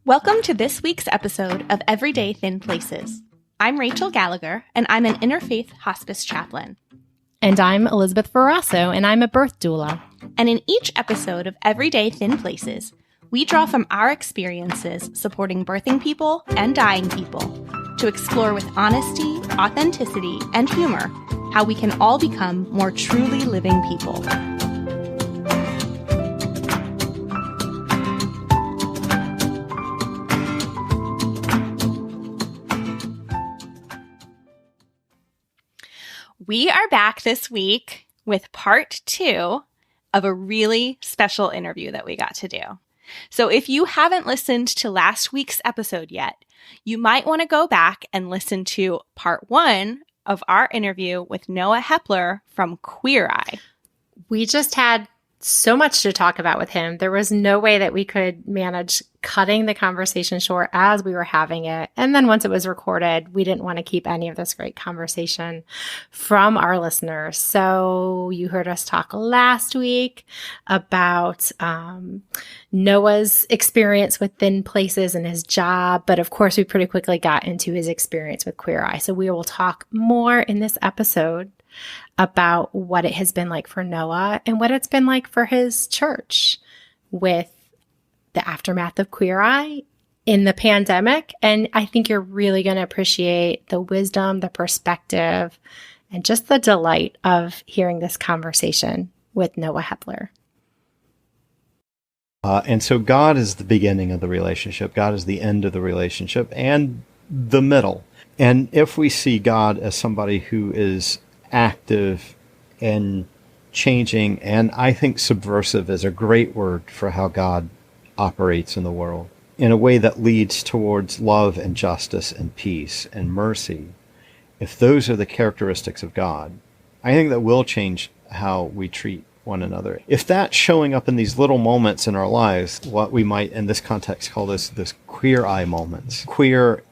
Welcome to this week's episode of Everyday Thin Places. I'm Rachel Gallagher, and I'm an interfaith hospice chaplain. And I'm Elizabeth Verasso, and I'm a birth doula. And in each episode of Everyday Thin Places, we draw from our experiences supporting birthing people and dying people to explore with honesty, authenticity, and humor how we can all become more truly living people. We are back this week with part 2 of a really special interview that we got to do. So if you haven't listened to last week's episode yet, you might want to go back and listen to part 1 of our interview with Noah Hepler from Queer Eye. We just had so much to talk about with him. There was no way that we could manage cutting the conversation short as we were having it. And then once it was recorded, we didn't want to keep any of this great conversation from our listeners. So you heard us talk last week about Noah's experience with Thin Places and his job. But of course, we pretty quickly got into his experience with Queer Eye. So we will talk more in this episode about what it has been like for Noah and what it's been like for his church with the aftermath of Queer Eye in the pandemic. And I think you're really going to appreciate the wisdom, the perspective, and just the delight of hearing this conversation with Noah Hepler. And so God is the beginning of the relationship. God is the end of the relationship and the middle. And if we see God as somebody who is active and changing, and I think subversive is a great word for how God operates in the world, in a way that leads towards love and justice and peace and mercy. If those are the characteristics of God, I think that will change how we treat one another. If that's showing up in these little moments in our lives, what we might in this context call this queer eye moments. Queer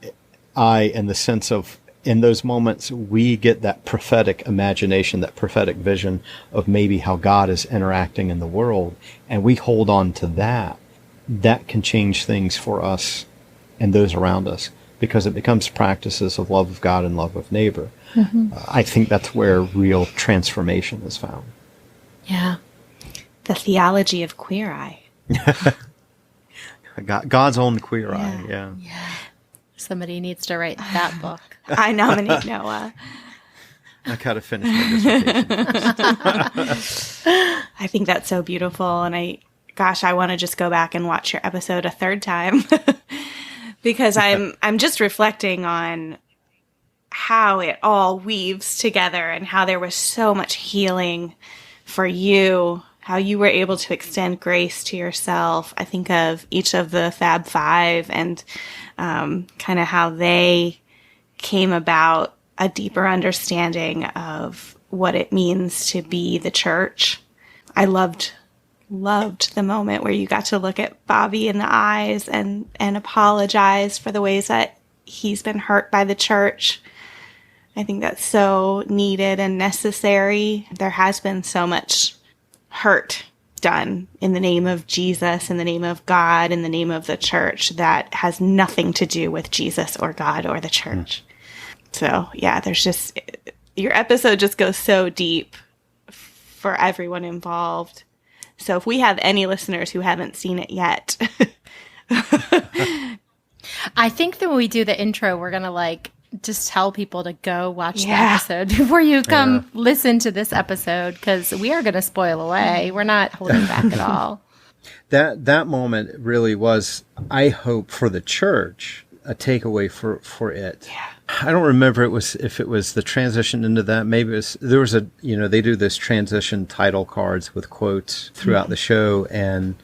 eye in the sense of in those moments, we get that prophetic imagination, that prophetic vision of maybe how God is interacting in the world, and we hold on to that. That can change things for us and those around us because it becomes practices of love of God and love of neighbor. Mm-hmm. I think that's where real transformation is found. Yeah. The theology of Queer Eye. God's own Queer Eye, yeah. Somebody needs to write that book. I nominate Noah. I gotta finish my dissertation. I think that's so beautiful, and I want to just go back and watch your episode a third time because I'm just reflecting on how it all weaves together and how there was so much healing for you, how you were able to extend grace to yourself. I think of each of the Fab Five and kind of how they came about a deeper understanding of what it means to be the church. I loved the moment where you got to look at Bobby in the eyes and apologize for the ways that he's been hurt by the church. I think that's so needed and necessary. There has been so much hurt done in the name of Jesus, in the name of God, in the name of the church that has nothing to do with Jesus or God or the church. So yeah, there's just, your episode just goes so deep for everyone involved. So if we have any listeners who haven't seen it yet. I think that when we do the intro, we're going to just tell people to go watch the episode before you come listen to this episode, because we are going to spoil away. We're not holding back at all. That moment really was, I hope, for the church, a takeaway for it. Yeah. I don't remember if it was the transition into that. Maybe there was they do this transition title cards with quotes throughout the show, and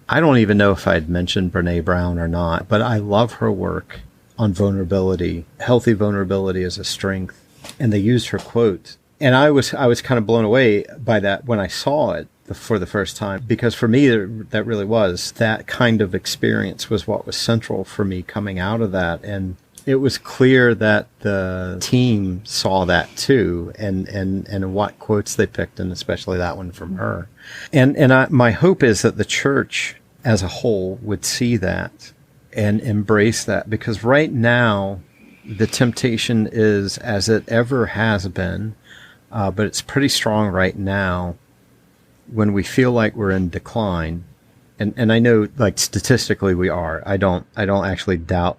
I don't even know if I'd mentioned Brene Brown or not, but I love her work on vulnerability, healthy vulnerability as a strength. And they used her quote. And I was kind of blown away by that when I saw it for the first time, because for me, that really was, that kind of experience was what was central for me coming out of that. And it was clear that the team saw that too, and what quotes they picked, and especially that one from her. And my hope is that the church as a whole would see that and embrace that, because right now the temptation is, as it ever has been, but it's pretty strong right now, when we feel like we're in decline, and I know, like, statistically we are. I don't actually doubt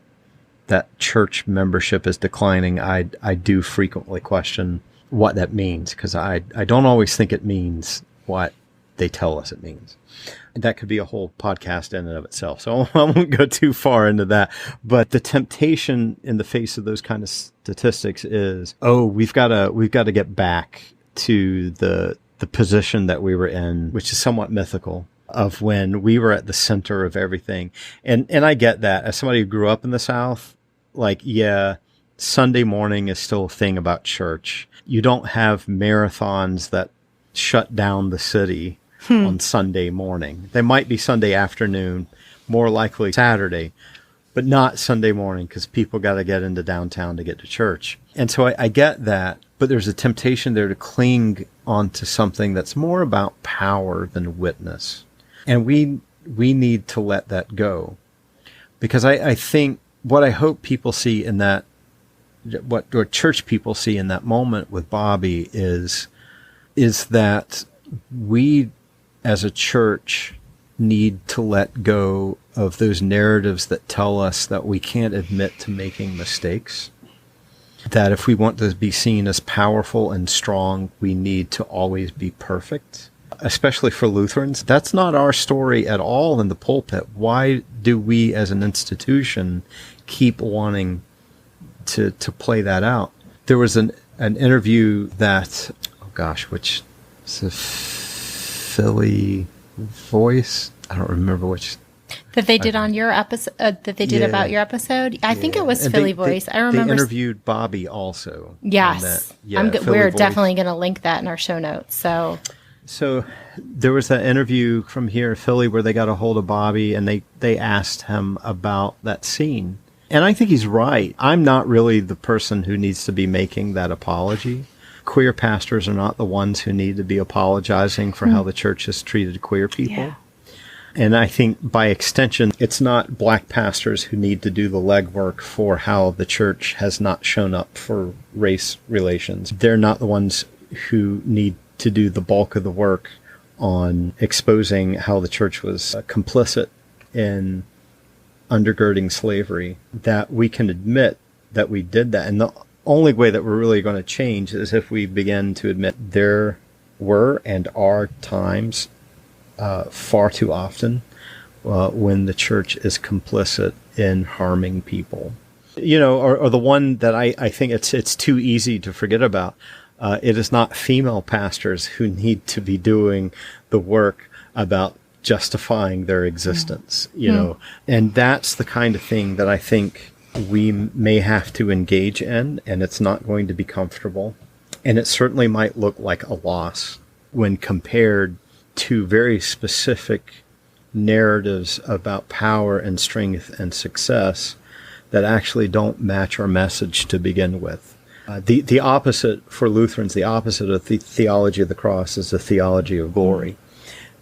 that church membership is declining. I do frequently question what that means, because I don't always think it means what they tell us it means. That could be a whole podcast in and of itself, so I won't go too far into that. But the temptation in the face of those kind of statistics is, we've got to get back to the position that we were in, which is somewhat mythical, of when we were at the center of everything. And I get that. As somebody who grew up in the South, like, yeah, Sunday morning is still a thing about church. You don't have marathons that shut down the city on Sunday morning. They might be Sunday afternoon, more likely Saturday, but not Sunday morning, because people got to get into downtown to get to church. And so I get that, but there's a temptation there to cling onto something that's more about power than witness. And we need to let that go, because I think what I hope people see in that, what church people see in that moment with Bobby is that we as a church need to let go of those narratives that tell us that we can't admit to making mistakes. That if we want to be seen as powerful and strong, we need to always be perfect. Especially for Lutherans, that's not our story at all in the pulpit. Why do we as an institution keep wanting to play that out? There was an interview that, which is a Philly Voice. I don't remember which. That they did on your episode, about your episode? I think it was Philly Voice. I remember. They interviewed Bobby also. Yes. We're definitely going to link that in our show notes. So there was that interview from here in Philly where they got a hold of Bobby, and they asked him about that scene. And I think he's right. I'm not really the person who needs to be making that apology. Queer pastors are not the ones who need to be apologizing for how the church has treated queer people. Yeah. And I think by extension, it's not black pastors who need to do the legwork for how the church has not shown up for race relations. They're not the ones who need to do the bulk of the work on exposing how the church was complicit in undergirding slavery, that we can admit that we did that. And the only way that we're really going to change is if we begin to admit there were and are times far too often when the church is complicit in harming people. Or the one that I think it's too easy to forget about. It is not female pastors who need to be doing the work about justifying their existence, and that's the kind of thing that I think we may have to engage in, and it's not going to be comfortable. And it certainly might look like a loss when compared to very specific narratives about power and strength and success that actually don't match our message to begin with. The opposite for Lutherans, the opposite of the theology of the cross is the theology of glory.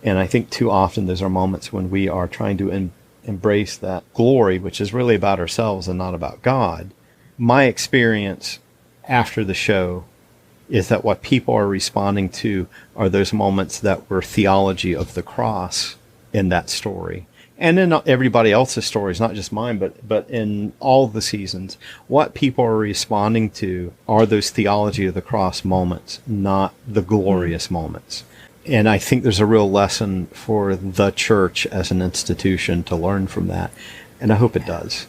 And I think too often those are moments when we are trying to embrace that glory, which is really about ourselves and not about God. My experience after the show is that what people are responding to are those moments that were theology of the cross in that story. And in everybody else's stories, not just mine, but in all the seasons, what people are responding to are those theology of the cross moments, not the glorious moments. And I think there's a real lesson for the church as an institution to learn from that. And I hope it does.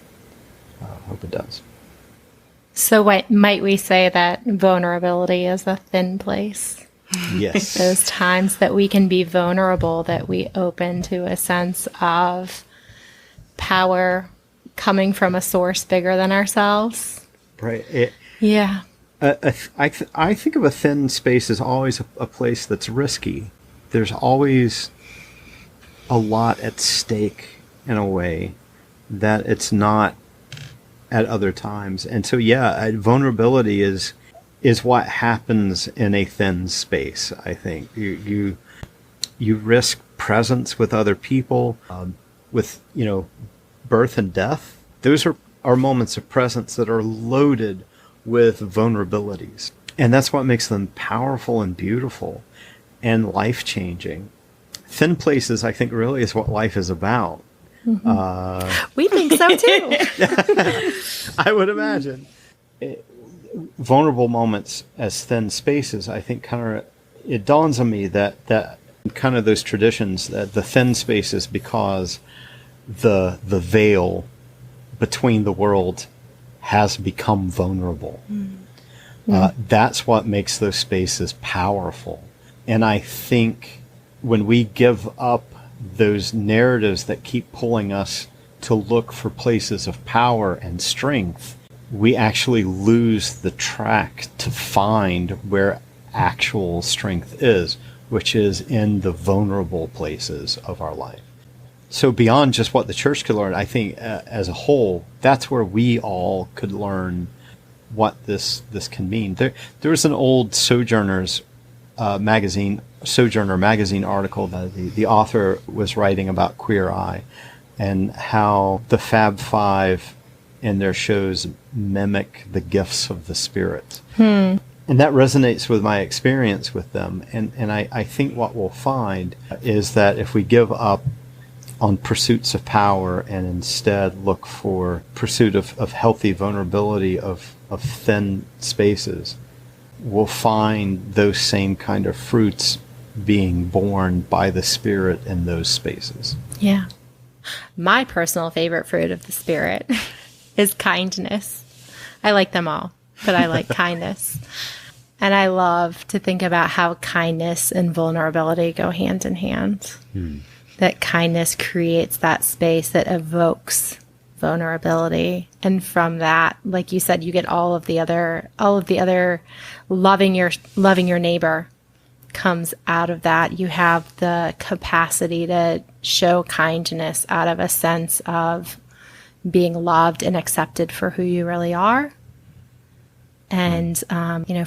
So might we say that vulnerability is a thin place? Yes. Those times that we can be vulnerable, that we open to a sense of power coming from a source bigger than ourselves. Right. Yeah. I think of a thin space as always a place that's risky. There's always a lot at stake in a way that it's not at other times. And so, vulnerability is what happens in a thin space, I think. You risk presence with other people, with, birth and death, those are moments of presence that are loaded with vulnerabilities. And that's what makes them powerful and beautiful and life-changing. Thin places, I think, really is what life is about. We think so too. I would imagine. Vulnerable moments as thin spaces, I think it dawns on me that kind of those traditions, that the thin spaces, because the veil between the world has become vulnerable. That's what makes those spaces powerful. And I think when we give up those narratives that keep pulling us to look for places of power and strength, we actually lose the track to find where actual strength is, which is in the vulnerable places of our life. So beyond just what the church could learn, I think as a whole, that's where we all could learn what this can mean. There was an old Sojourner magazine article that the author was writing about Queer Eye and how the Fab Five in their shows mimic the gifts of the Spirit. And that resonates with my experience with them. And I think what we'll find is that if we give up on pursuits of power and instead look for pursuit of healthy vulnerability of thin spaces, we'll find those same kind of fruits being born by the Spirit in those spaces. Yeah. My personal favorite fruit of the Spirit is kindness. I like them all, but I like kindness. And I love to think about how kindness and vulnerability go hand in hand. That kindness creates that space that evokes vulnerability. And from that, like you said, you get all of the other loving your neighbor comes out of that. You have the capacity to show kindness out of a sense of being loved and accepted for who you really are. And,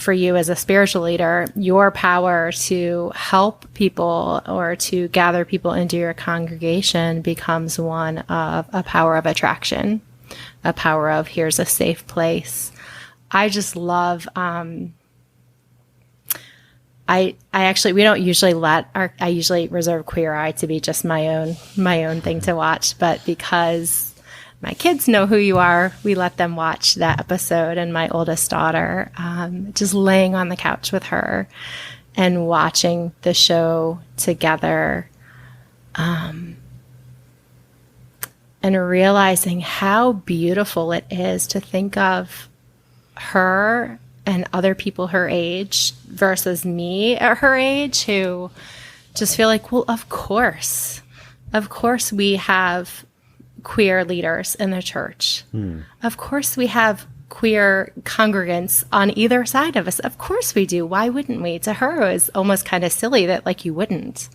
for you as a spiritual leader, your power to help people or to gather people into your congregation becomes one of a power of attraction, a power of here's a safe place. I just love, we don't usually I usually reserve Queer Eye to be just my own thing to watch, but because my kids know who you are, we let them watch that episode. And my oldest daughter, just laying on the couch with her and watching the show together, and realizing how beautiful it is to think of her and other people her age versus me at her age, who just feel like, well, of course we have queer leaders in the church. Of course we have queer congregants on either side of us. Of course we do. Why wouldn't we? To her, it was almost kind of silly that like you wouldn't,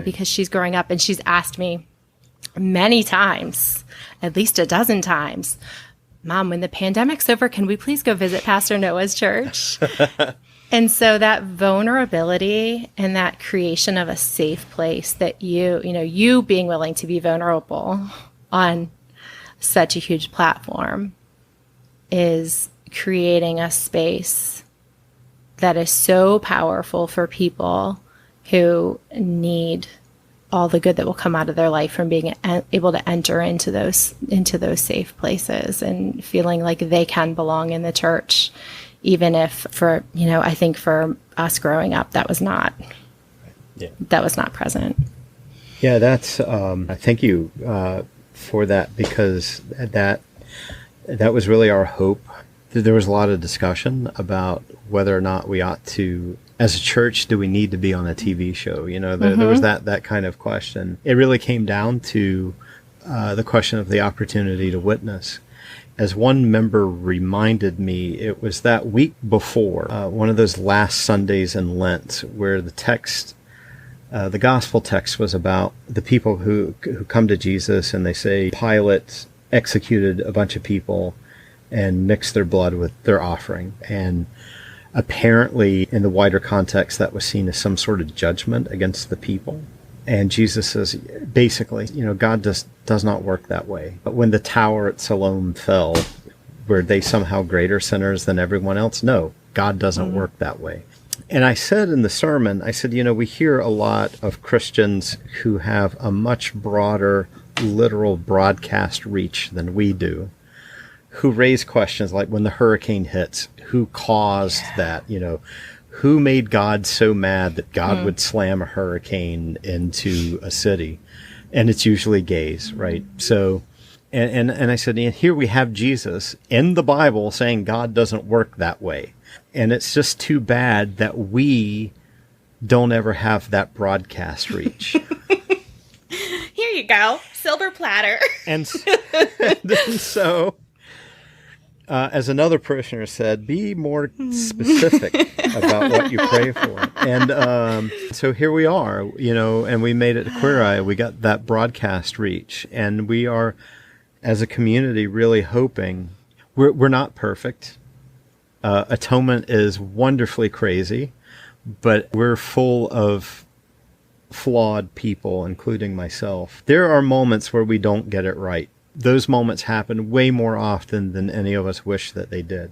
because she's growing up and she's asked me many times, at least a dozen times, Mom, when the pandemic's over, can we please go visit Pastor Noah's church? And so that vulnerability and that creation of a safe place that you being willing to be vulnerable on such a huge platform is creating a space that is so powerful for people who need all the good that will come out of their life from being able to enter into those safe places and feeling like they can belong in the church, even if I think for us growing up, that was not present. Yeah, that's, thank you for that, because that was really our hope. There was a lot of discussion about whether or not we ought to, as a church, do we need to be on a TV show? There was that kind of question. It really came down to the question of the opportunity to witness. As one member reminded me, it was that week before, one of those last Sundays in Lent, where the gospel text was about the people who come to Jesus and they say Pilate executed a bunch of people and mixed their blood with their offering. And apparently, in the wider context, that was seen as some sort of judgment against the people. And Jesus says, basically, God does not work that way. But when the tower at Siloam fell, were they somehow greater sinners than everyone else? No, God doesn't work that way. And I said in the sermon, I said, we hear a lot of Christians who have a much broader literal broadcast reach than we do, who raise questions like when the hurricane hits, who caused that, who made God so mad that God would slam a hurricane into a city? And it's usually gays, right? So, and I said, here we have Jesus in the Bible saying God doesn't work that way. And it's just too bad that we don't ever have that broadcast reach. Here you go. Silver platter. And then so, as another parishioner said, be more specific about what you pray for. And so here we are, and we made it to Queer Eye. We got that broadcast reach. And we are, as a community, really hoping. We're not perfect. Atonement is wonderfully crazy, but we're full of flawed people, including myself. There are moments where we don't get it right. Those moments happen way more often than any of us wish that they did.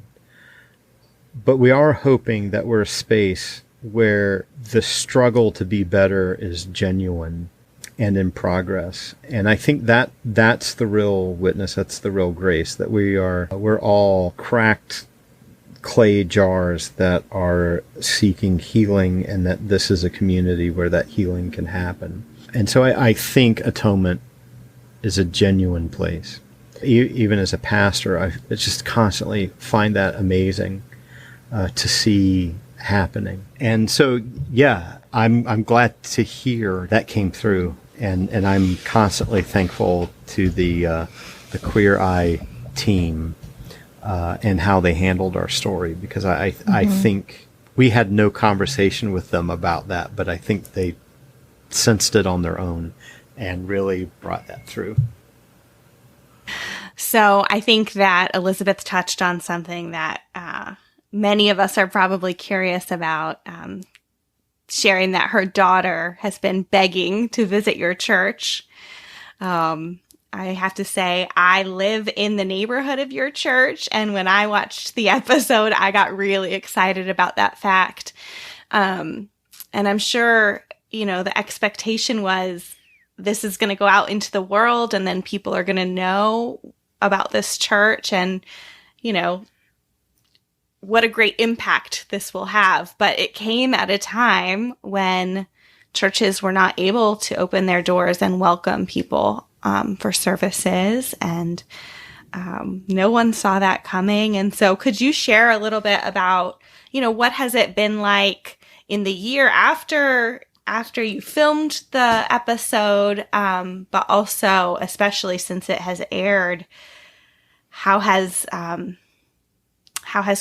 But we are hoping that we're a space where the struggle to be better is genuine and in progress. And I think that's the real witness, that's the real grace, that we're all cracked clay jars that are seeking healing, and that this is a community where that healing can happen. And so I think atonement is a genuine place. Even as a pastor, I just constantly find that amazing to see happening. And so, yeah, I'm glad to hear that came through, and I'm constantly thankful to the Queer Eye team and how they handled our story, because I think we had no conversation with them about that, but I think they sensed it on their own and really brought that through. So I think that Elizabeth touched on something that many of us are probably curious about, sharing that her daughter has been begging to visit your church. I have to say, I live in the neighborhood of your church, and when I watched the episode, I got really excited about that fact. And I'm sure, the expectation was this is going to go out into the world, and then people are going to know about this church, and, what a great impact this will have. But it came at a time when churches were not able to open their doors and welcome people for services, and no one saw that coming. And so could you share a little bit about, what has it been like in the year after you filmed the episode, but also, especially since it has aired, how has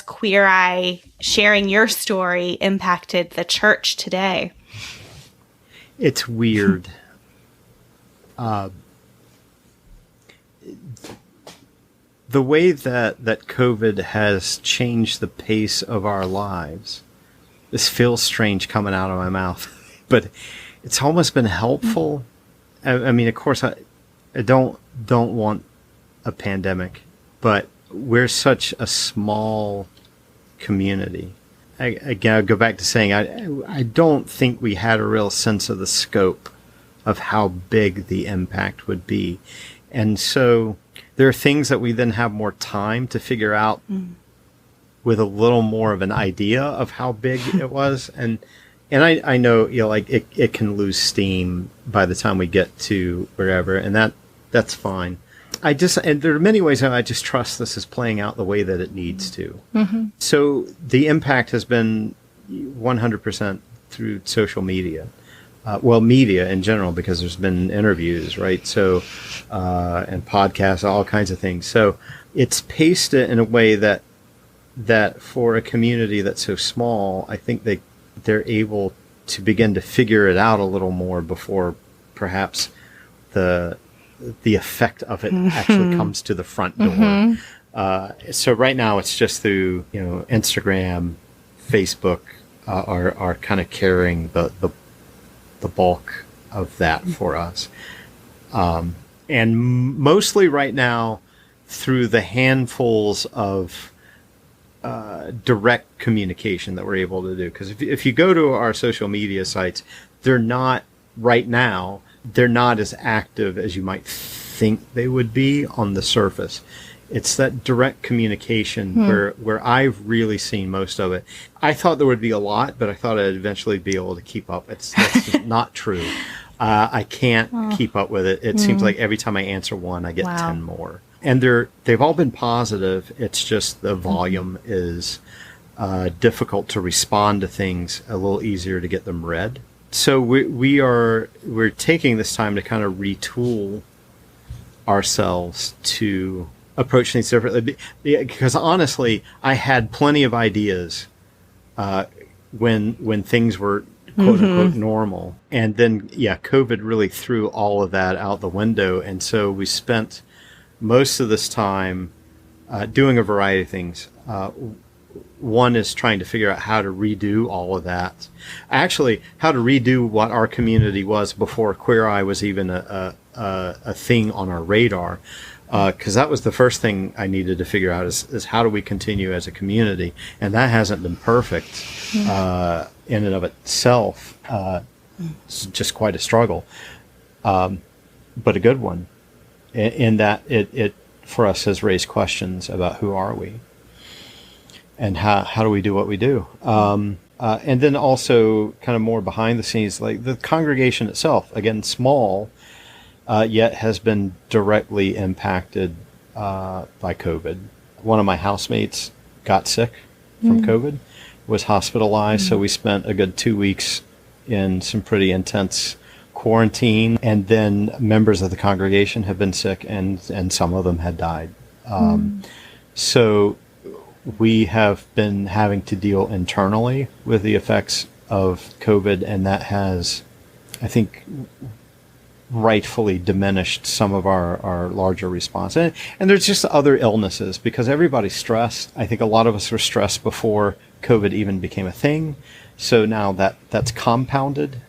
Queer Eye sharing your story impacted the church today? It's weird. The way that COVID has changed the pace of our lives, this feels strange coming out of my mouth, but it's almost been helpful. I mean, of course, I don't want a pandemic, but we're such a small community. Again, I'll go back to saying I don't think we had a real sense of the scope of how big the impact would be. And so there are things that we then have more time to figure out with a little more of an idea of how big it was. And I know, like it can lose steam by the time we get to wherever, and that's fine. And there are many ways that I just trust this is playing out the way that it needs to. Mm-hmm. So the impact has been 100% through social media. Media in general, because there's been interviews, right? So, and podcasts, all kinds of things. So it's paced it in a way that for a community that's so small, I think they're able to begin to figure it out a little more before perhaps the effect of it actually comes to the front door. Mm-hmm. So right now it's just through, Instagram, Facebook are kind of carrying the bulk of that for us. And mostly right now through the handfuls of direct communication that we're able to do. Because if you go to our social media sites, they're not as active as you might think they would be on the surface. It's that direct communication where I've really seen most of it. I thought there would be a lot, but I thought I'd eventually be able to keep up. That's not true. I can't keep up with it. It seems like every time I answer one, I get 10 more. And they've all been positive. It's just the volume is difficult to respond to things, a little easier to get them read. So we're taking this time to kind of retool ourselves to approach things differently. Because honestly, I had plenty of ideas when things were quote unquote normal, and then COVID really threw all of that out the window, and so we spent most of this time doing a variety of things. One is trying to figure out how to redo all of that. Actually, how to redo what our community was before Queer Eye was even a thing on our radar. Because that was the first thing I needed to figure out is how do we continue as a community? And that hasn't been perfect in and of itself. It's just quite a struggle, but a good one. In that it for us has raised questions about who are we and how do we do what we do. And then also kind of more behind the scenes, like the congregation itself, again, small, yet has been directly impacted by COVID. One of my housemates got sick from COVID, was hospitalized, so we spent a good 2 weeks in some pretty intense quarantine, and then members of the congregation have been sick, and some of them had died. So we have been having to deal internally with the effects of COVID, and that has, I think, rightfully diminished some of our larger response. And there's just other illnesses because everybody's stressed. I think a lot of us were stressed before COVID even became a thing. So now that's compounded.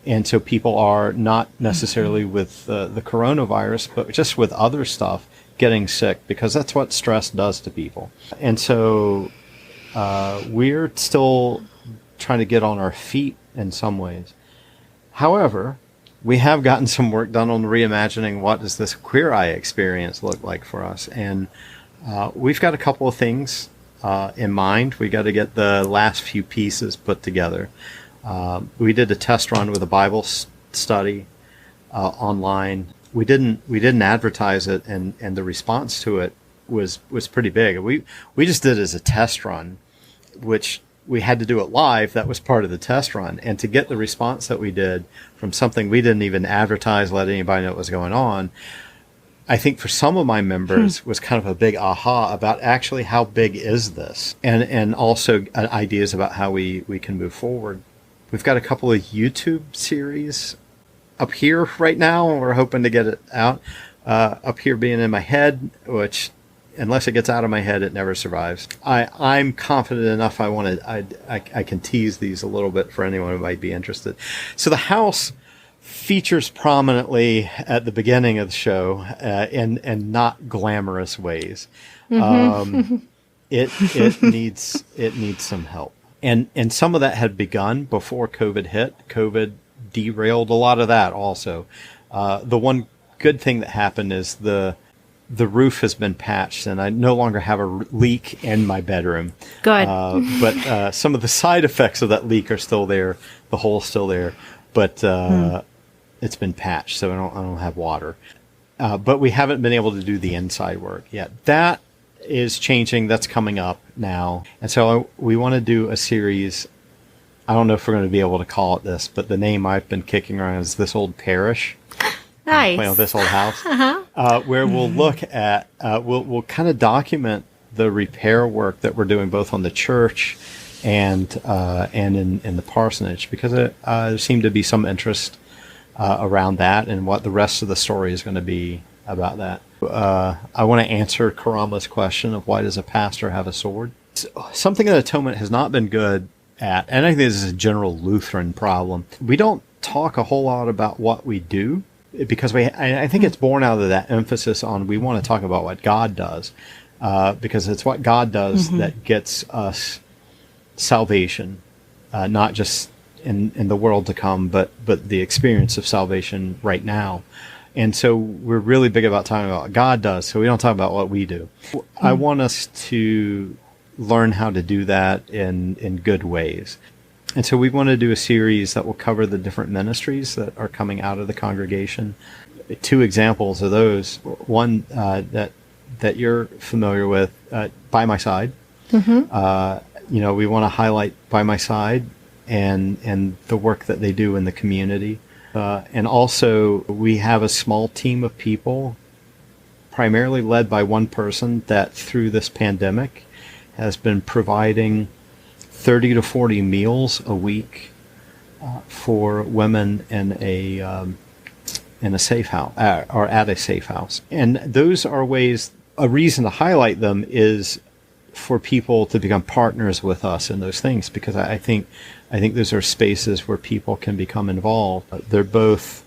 And so people are not necessarily with the coronavirus, but just with other stuff getting sick, because that's what stress does to people. And so we're still trying to get on our feet in some ways. However, we have gotten some work done on reimagining what does this Queer Eye experience look like for us. And we've got a couple of things in mind. We got to get the last few pieces put together. We did a test run with a Bible study online. We didn't advertise it, and the response to it was pretty big. We just did it as a test run, which we had to do it live. That was part of the test run. And to get the response that we did from something we didn't even advertise, let anybody know what was going on, I think for some of my members was kind of a big aha about actually how big is this, and also ideas about how we can move forward. We've got a couple of YouTube series up here right now, and we're hoping to get it out. Up here being in my head, which unless it gets out of my head, it never survives. I'm confident enough I can tease these a little bit for anyone who might be interested. So the house features prominently at the beginning of the show in not glamorous ways. It needs some help. And some of that had begun before COVID hit. COVID derailed a lot of that also. The one good thing that happened is the roof has been patched, and I no longer have a leak in my bedroom. Good. But some of the side effects of that leak are still there. The hole's still there, but it's been patched, so I don't have water. But we haven't been able to do the inside work yet. That is changing. That's coming up now. And so we want to do a series. I don't know if we're going to be able to call it this, but the name I've been kicking around is This Old Parish. Nice. Playing with This Old House. Where we'll look at, we'll kind of document the repair work that we're doing both on the church and in the parsonage, because there seemed to be some interest around that and what the rest of the story is going to be about that. I want to answer Karama's question of why does a pastor have a sword? Something that Atonement has not been good at, and I think this is a general Lutheran problem. We don't talk a whole lot about what we do, because I think it's born out of that emphasis on we want to talk about what God does, because it's what God does that gets us salvation, not just in the world to come, but the experience of salvation right now. And so we're really big about talking about what God does, so we don't talk about what we do. I want us to learn how to do that in good ways. And so we want to do a series that will cover the different ministries that are coming out of the congregation. 2 examples of those. One that you're familiar with, By My Side. We want to highlight By My Side and the work that they do in the community. And also, we have a small team of people, primarily led by one person, that through this pandemic has been providing 30 to 40 meals a week for women in a safe house, or at a safe house. And those are ways. A reason to highlight them is for people to become partners with us in those things, because I think those are spaces where people can become involved. They're both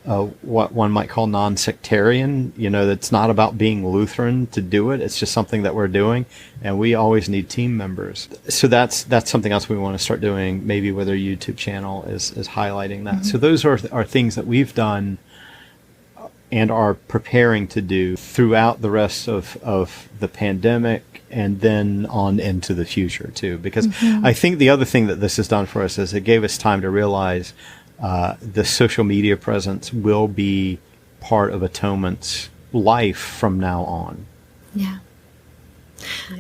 what one might call non-sectarian. That's not about being Lutheran to do it. It's just something that we're doing, and we always need team members. So that's something else we want to start doing, maybe with our YouTube channel, is highlighting that. So those are things that we've done and are preparing to do throughout the rest of the pandemic, and then on into the future too. Because I think the other thing that this has done for us is it gave us time to realize the social media presence will be part of Atonement's life from now on. Yeah.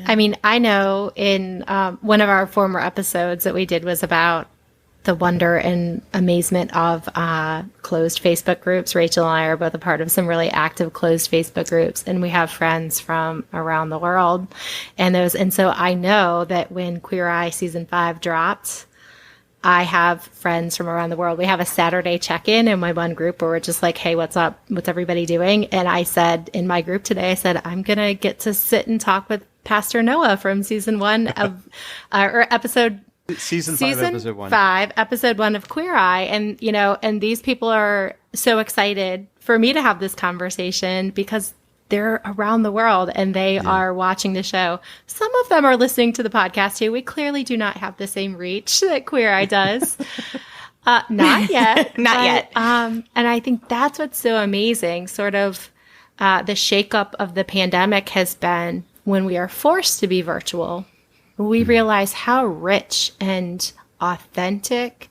I mean, I know in one of our former episodes that we did was about the wonder and amazement of closed Facebook groups. Rachael and I are both a part of some really active closed Facebook groups, and we have friends from around the world. And so I know that when Queer Eye Season 5 dropped, I have friends from around the world. We have a Saturday check-in in my one group where we're just like, hey, what's up? What's everybody doing? And I said in my group today, I said, I'm going to get to sit and talk with Pastor Noah from Season 1 of, or episode Season 5, episode 1 of Queer Eye. And, and these people are so excited for me to have this conversation because they're around the world and they are watching the show. Some of them are listening to the podcast too. We clearly do not have the same reach that Queer Eye does. Not yet. Not yet. And I think that's what's so amazing. Sort of the shakeup of the pandemic has been when we are forced to be virtual, we realize how rich and authentic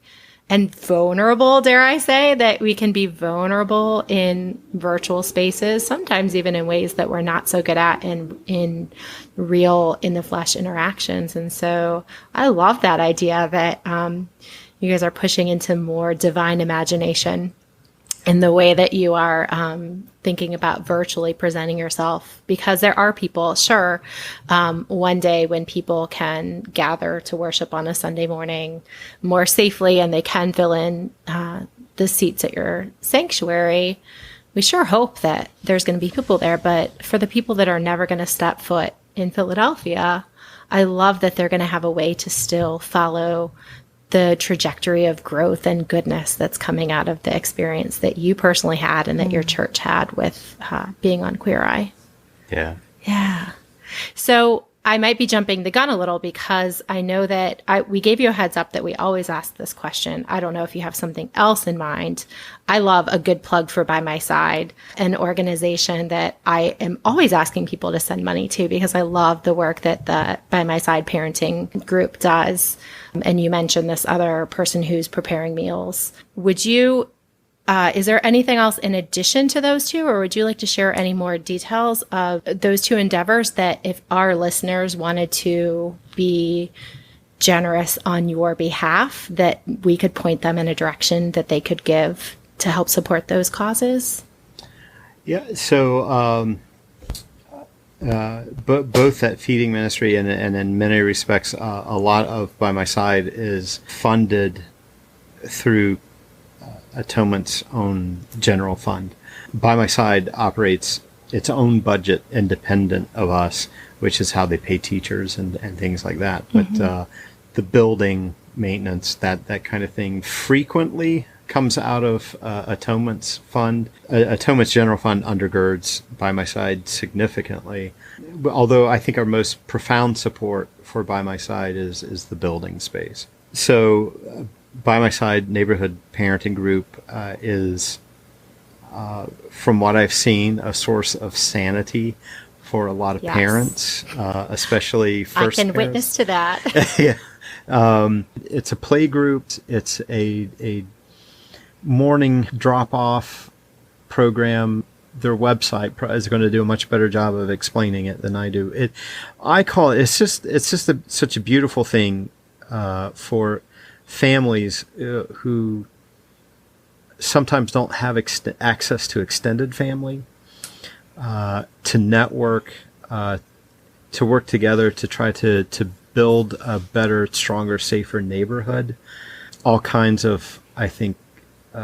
and vulnerable, dare I say, that we can be vulnerable in virtual spaces, sometimes even in ways that we're not so good at in real, in the flesh interactions. And so I love that idea that you guys are pushing into more divine imagination in the way that you are thinking about virtually presenting yourself, because there are people, sure, one day when people can gather to worship on a Sunday morning more safely and they can fill in the seats at your sanctuary, we sure hope that there's going to be people there. But for the people that are never going to step foot in Philadelphia, I love that they're going to have a way to still follow the trajectory of growth and goodness that's coming out of the experience that you personally had and that your church had with being on Queer Eye. Yeah. Yeah. So I might be jumping the gun a little because I know that we gave you a heads up that we always ask this question. I don't know if you have something else in mind. I love a good plug for By My Side, an organization that I am always asking people to send money to because I love the work that the By My Side parenting group does. And you mentioned this other person who's preparing meals. Would you, is there anything else in addition to those two, or would you like to share any more details of those two endeavors that if our listeners wanted to be generous on your behalf, that we could point them in a direction that they could give to help support those causes? Yeah, so both that feeding ministry and in many respects, a lot of By My Side is funded through Atonement's own general fund. By My Side operates its own budget independent of us, which is how they pay teachers and things like that. But the building maintenance, that kind of thing, frequently comes out of Atonement's fund. Atonement's general fund undergirds By My Side significantly. Although I think our most profound support for By My Side is the building space. So By My Side Neighborhood Parenting Group is, from what I've seen, a source of sanity for a lot of parents, especially first I can parents. witness to that. Yeah. It's a play group. It's a morning drop-off program. Their website is going to do a much better job of explaining it than I do. I call it. It's just such a beautiful thing for families who sometimes don't have access to extended family, to network, to work together to try to build a better, stronger, safer neighborhood. All kinds of, I think,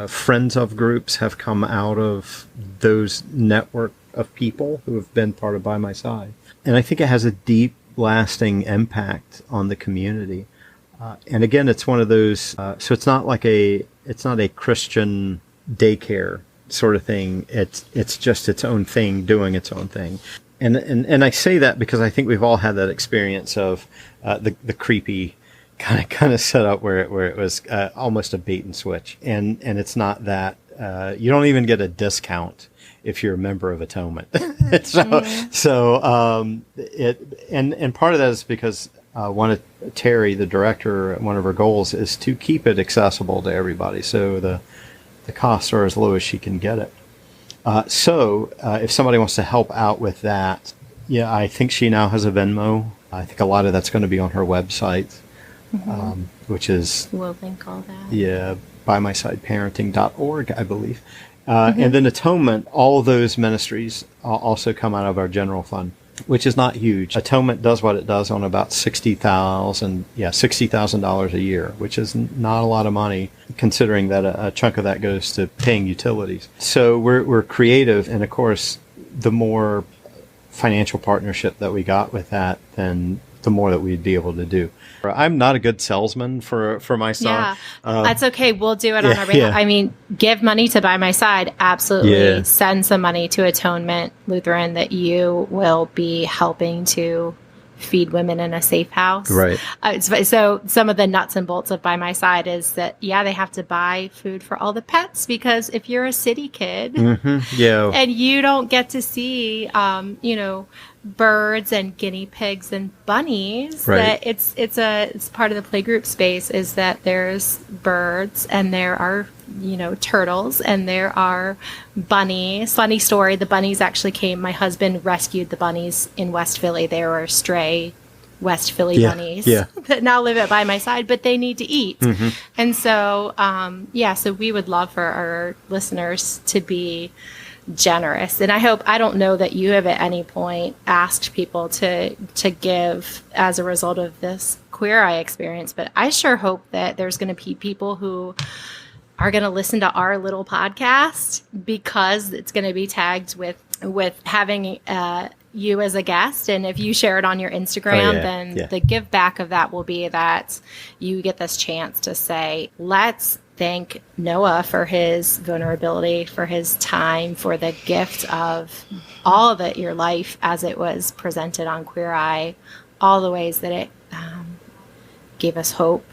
friends of groups have come out of those network of people who have been part of By My Side. And I think it has a deep, lasting impact on the community. And again, it's one of those, so it's not a Christian daycare sort of thing. It's just its own thing, doing its own thing. And I say that because I think we've all had that experience of the creepy kind of setup where it was almost a bait and switch, and it's not that. You don't even get a discount if you're a member of Atonement. So part of that is because Terry, the director, one of her goals is to keep it accessible to everybody. So the costs are as low as she can get it. So if somebody wants to help out with that, I think she now has a Venmo. I think a lot of that's going to be on her website, which is... We'll link all that. Yeah, bymysideparenting.org, I believe. And then Atonement, all of those ministries also come out of our general fund, which is not huge. Atonement does what it does on about $60,000 a year, which is not a lot of money, considering that a chunk of that goes to paying utilities. So we're creative, and of course, the more financial partnership that we got with that, then the more that we'd be able to do. I'm not a good salesman for my son. Yeah, that's okay. We'll do it on our behalf. I mean, give money to By My Side. Absolutely. Send some money to Atonement Lutheran that you will be helping to feed women in a safe house. Right. So some of the nuts and bolts of By My Side is that, they have to buy food for all the pets, because if you're a city kid and you don't get to see, birds and guinea pigs and bunnies, that it's part of the playgroup space is that there's birds and there are turtles and there are bunnies. Funny story, the bunnies actually came, my husband rescued the bunnies in West Philly. They were stray West Philly bunnies that now live at By My Side, but they need to eat. And so so we would love for our listeners to be generous. And I don't know that you have at any point asked people to give as a result of this Queer Eye experience, but I sure hope that there's going to be people who are going to listen to our little podcast because it's going to be tagged with having you as a guest. And if you share it on your Instagram, then the give back of that will be that you get this chance to say, let's thank Noah for his vulnerability, for his time, for the gift of all of your life as it was presented on Queer Eye, all the ways that it gave us hope,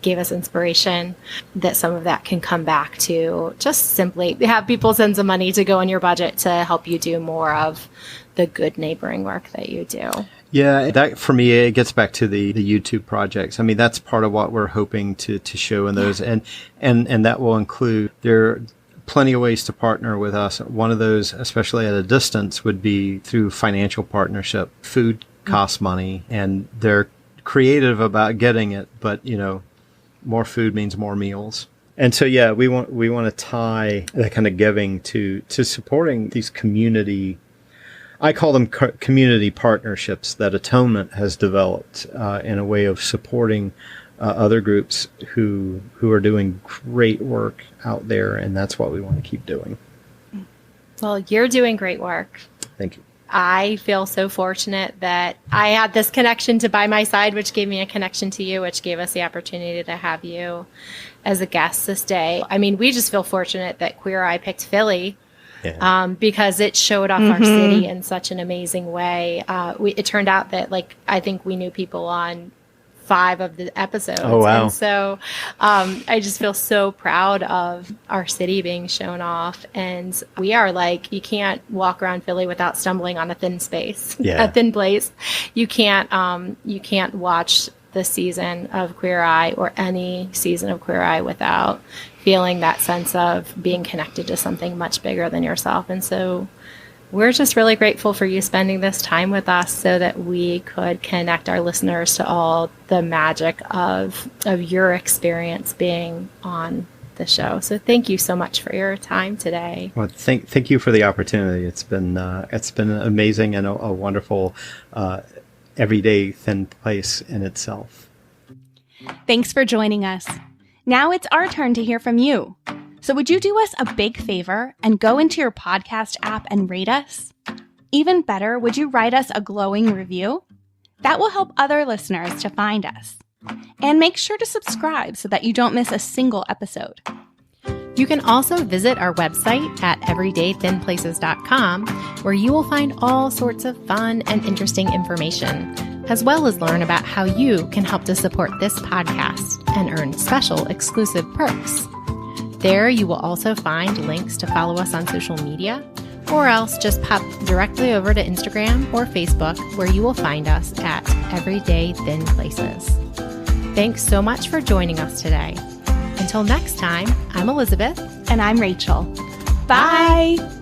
gave us inspiration, that some of that can come back to just simply have people send some money to go in your budget to help you do more of the good neighboring work that you do. Yeah, that for me, it gets back to the YouTube projects. I mean, that's part of what we're hoping to show in those. And that will include, there are plenty of ways to partner with us. One of those, especially at a distance, would be through financial partnership. Food costs money, and they're creative about getting it, but, more food means more meals. And so, we want to tie that kind of giving to supporting these community, I call them community partnerships that Atonement has developed in a way of supporting other groups who are doing great work out there, and that's what we want to keep doing. Well, you're doing great work. Thank you. I feel so fortunate that I had this connection to By My Side, which gave me a connection to you, which gave us the opportunity to have you as a guest this day. I mean, we just feel fortunate that Queer Eye picked Philly. Yeah. Because it showed off our city in such an amazing way. It turned out that, I think we knew people on 5 of the episodes. Oh, wow. And so I just feel so proud of our city being shown off. And we are you can't walk around Philly without stumbling on a thin space, a thin place. You can't watch the season of Queer Eye or any season of Queer Eye without feeling that sense of being connected to something much bigger than yourself. And so we're just really grateful for you spending this time with us so that we could connect our listeners to all the magic of your experience being on the show. So thank you so much for your time today. Well, thank you for the opportunity. It's been amazing and a wonderful everyday thin place in itself. Thanks for joining us. Now it's our turn to hear from you. So would you do us a big favor and go into your podcast app and rate us? Even better, would you write us a glowing review? That will help other listeners to find us. And make sure to subscribe so that you don't miss a single episode. You can also visit our website at everydaythinplaces.com, where you will find all sorts of fun and interesting information, as well as learn about how you can help to support this podcast and earn special exclusive perks. There you will also find links to follow us on social media, or else just pop directly over to Instagram or Facebook, where you will find us at Everyday Thin Places. Thanks so much for joining us today. Until next time, I'm Elizabeth. And I'm Rachel. Bye.